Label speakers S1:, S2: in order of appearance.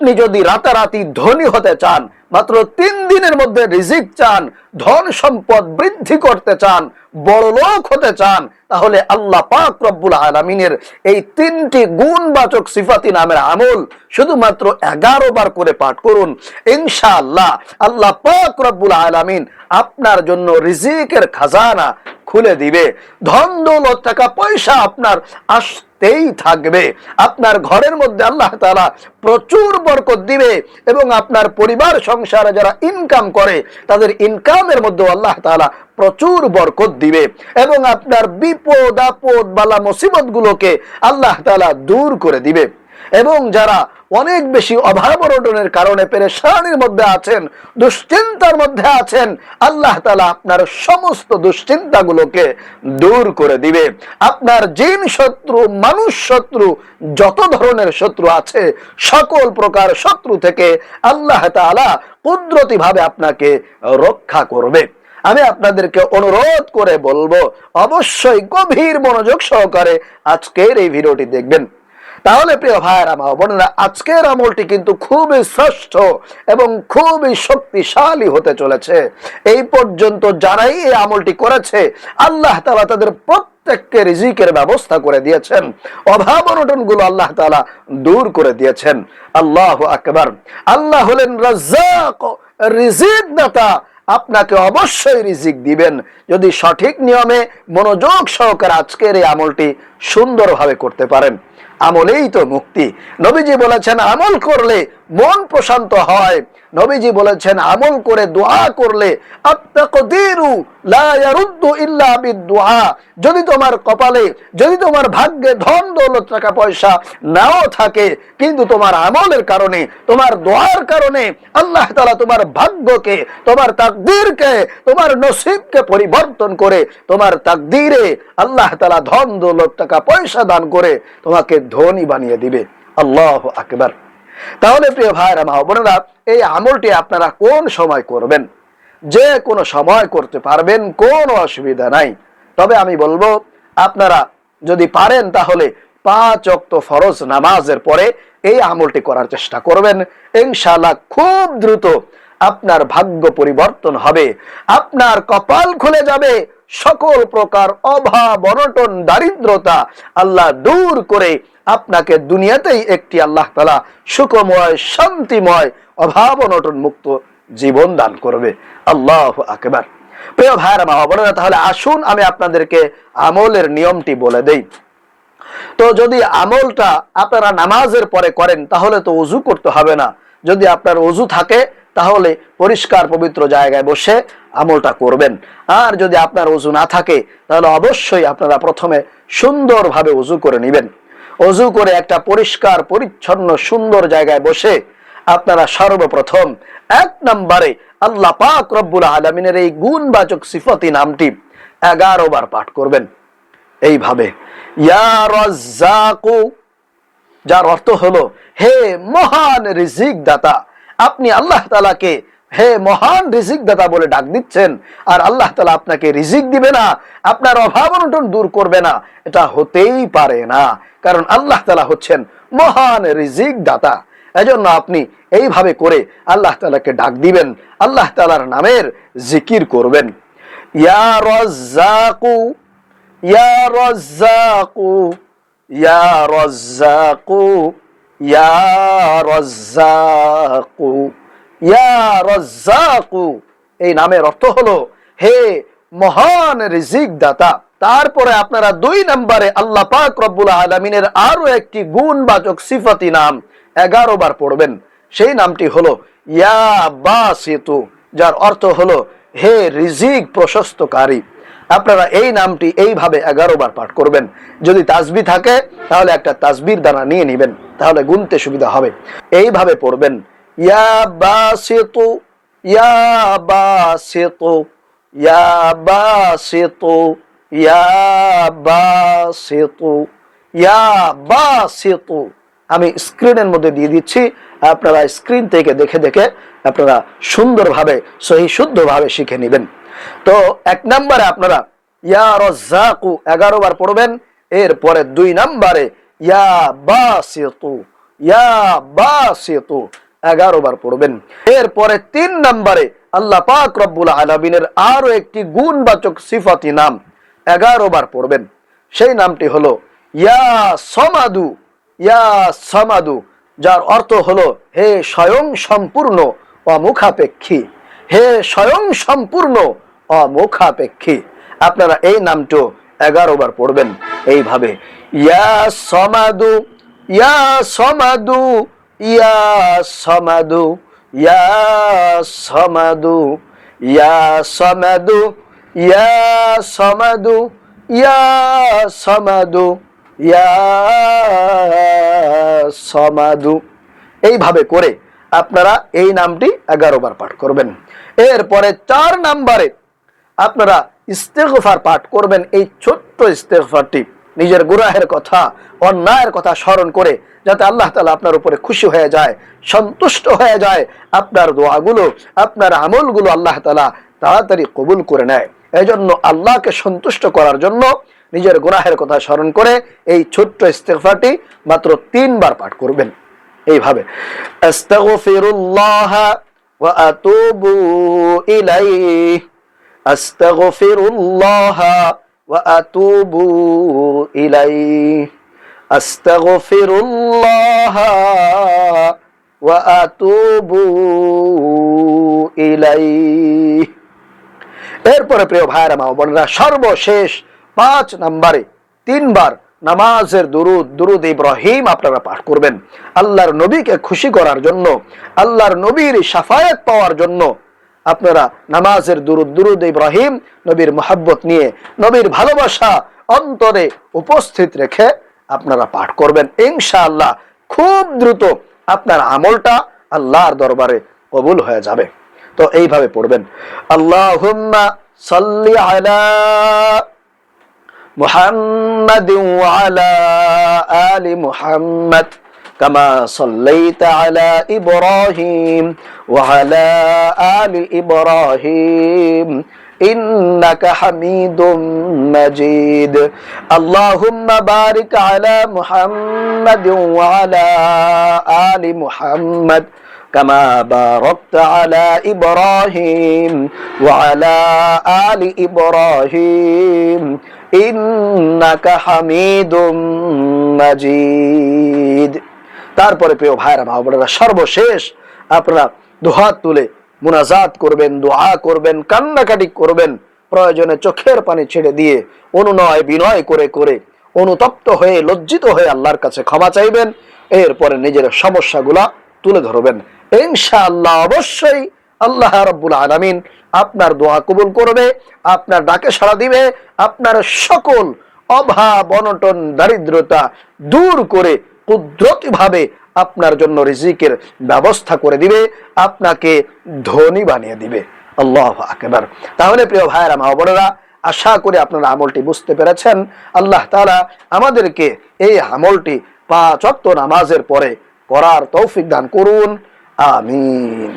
S1: আপনি যদি রাতারাতি ধনী হতে চান, মাত্র 3 দিনের মধ্যে রিজিক চান, ধন সম্পদ বৃদ্ধি করতে চান, বড়লোক হতে চান, তাহলে আল্লাহ পাক রব্বুল আলামিনের এই 3টি গুণবাচক সিফাতি নামের আমল শুধুমাত্র 11 বার করে পাঠ করুন। ইনশাআল্লাহ আল্লাহ পাক রব্বুল আলামিন আপনার জন্য রিজিকের খাজানা খুলে দিবে। ধন দৌলত টাকা পয়সা আপনার আসতেই থাকবে। আপনার ঘরের মধ্যে আল্লাহ তাআলা প্রচুর বরকত দিবে এবং আপনার পরিবার সংসারে যারা ইনকাম করে তাদের ইনকামের মধ্যে আল্লাহ তাআলা প্রচুর বরকত দিবে এবং আপনার বিপদ আপদ বালা মুসিবত গুলোকে আল্লাহ তাআলা দূর করে দিবে। এবং যারা অনেক বেশি অভাব অনটনের কারণে পেরেশানির মধ্যে আছেন, দুশ্চিন্তার মধ্যে আছেন, আল্লাহ তাআলা আপনার সমস্ত দুশ্চিন্তাগুলোকে দূর করে দিবে। আপনার জিন শত্রু, মানুষ শত্রু, যত ধরনের শত্রু আছে সকল প্রকার শত্রু থেকে আল্লাহ তাআলা কুদরতি ভাবে আপনাকে রক্ষা করবে। আমি আপনাদেরকে অনুরোধ করে বলবো, অবশ্যই গভীর মনোযোগ সহকারে আজকের এই ভিডিওটি দেখবেন। তাহলে প্রিয় ভাইয়েরা মা বোনেরা, আজকের আমলটি কিন্তু খুবই শ্রেষ্ঠ এবং খুবই শক্তিশালী হতে চলেছে। এই পর্যন্ত যারাই এই আমলটি করেছে আল্লাহ তাআলা তাদের প্রত্যেককে রিজিকের ব্যবস্থা করে দিয়েছেন, অভাব অনটন গুলো আল্লাহ তাআলা দূর করে দিয়েছেন। আল্লাহু আকবার। আল্লাহ হলেন রাজ্জাক, রিজিক দাতা। আপনাকে অবশ্যই রিজিক দিবেন যদি সঠিক নিয়মে মনোযোগ সহকারে আজকের এই আমলটি সুন্দরভাবে করতে পারেন। আমলেই তো মুক্তি। নবীজি বলেছেন আমল করলে মন প্রশান্ত হয়। নবীজি বলেছেন আমল করে দোয়া করলে আত-তাকদীরু লা ইয়ারুদ্দু ইল্লা বিদ-দুআ। যদি তোমার কপালে, যদি তোমার ভাগ্যে ধন দৌলত টাকা পয়সা নাও থাকে, কিন্তু তোমার আমলের কারণে, তোমার দোয়ার কারণে আল্লাহ তাআলা তোমার ভাগ্যকে, তোমার তাকদীরকে, তোমার নসিবকে পরিবর্তন করে তোমার তাকদীরে আল্লাহ তাআলা ধন দৌলত টাকা পয়সা দান করে তোমাকে ধনী বানিয়ে দিবে। আল্লাহু আকবার। তাহলে প্রিয় ভাইরা মা বোনেরা, এই আমলটি আপনারা কোন সময় করবেন? যে কোনো সময় করতে পারবেন, কোনো অসুবিধা নাই। তবে আমি বলবো আপনারা যদি পারেন তাহলে 5 ওয়াক্ত ফরজ নামাজের পরে এই আমলটি করার চেষ্টা করবেন। ইনশাআল্লাহ খুব দ্রুত আপনার ভাগ্য পরিবর্তন হবে, আপনার কপাল খুলে যাবে, সকল প্রকার অভাব অনটন দারিদ্রতা আল্লাহ দূর করে আপনাকে দুনিয়াতেই একটি আল্লাহ তাআলা সুখময়, শান্তিময়, অভাব অনটন মুক্ত জীবন দান করবে। আল্লাহু আকবার। প্রিয় ভাইরা মা বোনেরা, তাহলে আসুন আমি আপনাদেরকে আমলের নিয়মটি বলে দেই। তো যদি আমলটা আপনারা নামাজের পরে করেন তাহলে তো ওযু করতে হবে না। যদি আপনার ওযু থাকে তাহলে পরিষ্কার পবিত্র জায়গায় বসে আমলটা করবেন। আর যদি আপনার ওযু না থাকে তাহলে অবশ্যই আপনারা প্রথমে সুন্দরভাবে ওযু করে নেবেন। ওযু করে একটা পরিষ্কার পরিচ্ছন্ন সুন্দর জায়গায় বসে আপনারা সর্বপ্রথম 1 নম্বরে আল্লাহ পাক রব্বুল আলামিনের এই গুণবাচক সিফাতি নামটি 11 বার পাঠ করবেন। এইভাবে ইয়া রাজ্জাকু, যার অর্থ হলো হে মহান রিজিক দাতা। আপনি আল্লাহ তাআলাকে হে মহান রিজিক দাতা বলে ডাক দিচ্ছেন, আর আল্লাহ তাআলা আপনাকে রিজিক দিবে না, আপনার অভাব অনটন দূর করবে না, এটা হতেই পারে না। কারণ আল্লাহ তাআলা হচ্ছেন মহান রিজিক দাতা। এজন্য আপনি এইভাবে করে আল্লাহ তাআলাকে ডাক দিবেন, আল্লাহ তাআলার নামের জিকির করবেন। ইয়া রাজ্জাকু, ইয়া রাজ্জাকু, ইয়া রাজ্জাকু, ইয়া রাজ্জাকু, ইয়া রাজ্জাকু। এই নামের অর্থ হলো হে মহান রিজিক দাতা। তারপরে আপনারা 2 নম্বরে আল্লাহ পাক রব্বুল আলামিনের আরো একটি গুণবাচক সিফাতি নাম 11 বার পড়বেন। সেই নামটি হলো ইয়া বাসিতু, যার অর্থ হলো হে রিজিক প্রশস্তকারী। আপনারা এই নামটি এইভাবে 11 বার পাঠ করবেন। যদি তাসবিহ থাকে তাহলে একটা তাসবিহর দানা নিয়ে নেবেন, তাহলে গুনতে সুবিধা হবে। এইভাবে পড়বেন ইয়া বাসিতু, ইয়া বাসিতু, ইয়া বাসিতু, ইয়া বাসিতু, ইয়া বাসিতু। আমি স্ক্রিনের মধ্যে দিয়ে দিচ্ছি, আপনারা স্ক্রিন থেকে দেখে দেখে আপনারা সুন্দরভাবে সহি শুদ্ধভাবে শিখে নেবেন। তো 1 নম্বরে আপনারা ইয়া রাজ্জাকু 11 বার পড়বেন। এরপরে 2 নম্বরে ইয়া বাসিতু, ইয়া বাসিতু 11 বার পড়বেন। এরপরে 3 নম্বরে আল্লাহ পাক রব্বুল আলামিনের আরো একটি গুণবাচক সিফাতি নাম 11 বার পড়বেন। সেই নামটি হলো ইয়া সমাদু, ইয়া সমাদু, যার অর্থ হলো হে স্বয়ং সম্পূর্ণ অমুখাপেক্ষী, হে স্বয়ং সম্পূর্ণ অমুখাপেক্ষী। আপনারা এই নামটিও 11 বার পড়বেন এইভাবে, ইয়া সমাদু, ইয়া সমাদু, ইয়া সমাদু, ইয়া সমাদু, ইয়া সমাদু, ইয়া সমাদু, ইয়া সমাদু, ইয়া সমাদু। এইভাবে করে আপনারা এই নামটি 11 বার পাঠ করবেন। এরপরে 4 নম্বরে আপনারা ইস্তেগফার পাঠ করবেন। এই ছোট্ট ইস্তেগফারটি নিজের গুনাহের কথা, অন্যায়ের কথা স্মরণ করে, যাতে আল্লাহ তাআলা আপনার উপরে খুশি হয়ে যায়, সন্তুষ্ট হয়ে যায়, আপনার দোয়াগুলো, আপনার আমলগুলো আল্লাহ তাআলা তাড়াতাড়ি কবুল করে নেয়। এজন্য আল্লাহকে সন্তুষ্ট করার জন্য নিজের গুনাহের কথা স্মরণ করে এই ছোট্ট ইস্তেগফারটি মাত্র 3 বার পাঠ করবেন এইভাবে, আস্তাগফিরুল্লাহ ওয়া আতুবু ইলাইহি, আস্তাগফিরুল্লাহ ওয়া আতুবু ইলাইহি, আস্তাগফিরুল্লাহ ওয়া আতুবু ইলাইহি। এরপরে প্রিয় ভাইরা মা বোনেরা, সর্বশেষ 5 নম্বরে 3 বার নামাজের দুরুদ, দুরুদ ইব্রাহিম আপনারা পাঠ করবেন। আল্লাহর নবীকে খুশি করার জন্য, আল্লাহর নবীর শাফায়াত পাওয়ার জন্য আপনারা নামাজের দুরুদ, দুরুদ ইব্রাহিম, নবীর মহব্বত নিয়ে, নবীর ভালোবাসা অন্তরে উপস্থিত রেখে আপনারা পাঠ করবেন। ইনশাআল্লাহ খুব দ্রুত আপনার আমলটা আল্লাহর দরবারে কবুল হয়ে যাবে। তো এইভাবে পড়বেন, আল্লাহুম্মা সাল্লি আলা মুহাম্মাদ ওয়া আলা আলি মুহাম্মাদ কামা সাল্লাইতা আলা ইব্রাহিম ওয়া আলা আলি ইব্রাহিম ইন্নাকা হামিদুম মাজিদ। আল্লাহুম্মা বারিক আলা মুহাম্মাদ ওয়া আলা আলি মুহাম্মাদ كما باركت على إبراهيم وعلى آل إبراهيم إنك حميد مجيد। তারপরে প্রিয় ভাইরা মা বোনেরা, সর্বশেষ আপনারা দুহাত তুলে মুনাজাত করবেন, দোয়া করবেন, কান্নাকাটি করবেন, প্রয়োজনে চোখের পানি ছেড়ে দিয়ে অনুনয় বিনয় করে করে অনুতপ্ত হয়ে, লজ্জিত হয়ে আল্লাহর কাছে ক্ষমা চাইবেন। এরপরে নিজের সমস্যাগুলা তুলে ধরবেন। ইনশাআল্লাহ অবশ্যই আল্লাহ রাব্বুল আলামিন আপনার দোয়া কবুল করবে, আপনার ডাকে সাড়া দিবে, আপনার সকল অভাব অনটন দারিদ্রতা দূর করে কুদরতিভাবে আপনার জন্য রিজিকের ব্যবস্থা করে দিবে, আপনাকে ধনী বানিয়ে দিবে। আল্লাহু আকবার। তাহলে প্রিয় ভাইয়েরা মা বোনেরা, আশা করি আপনারা আমলটি বুঝতে পেরেছেন। আল্লাহ তাআলা আমাদেরকে এই আমলটি 5 ওয়াক্ত নামাজের পরে করার তৌফিক দান করুন। আমিন।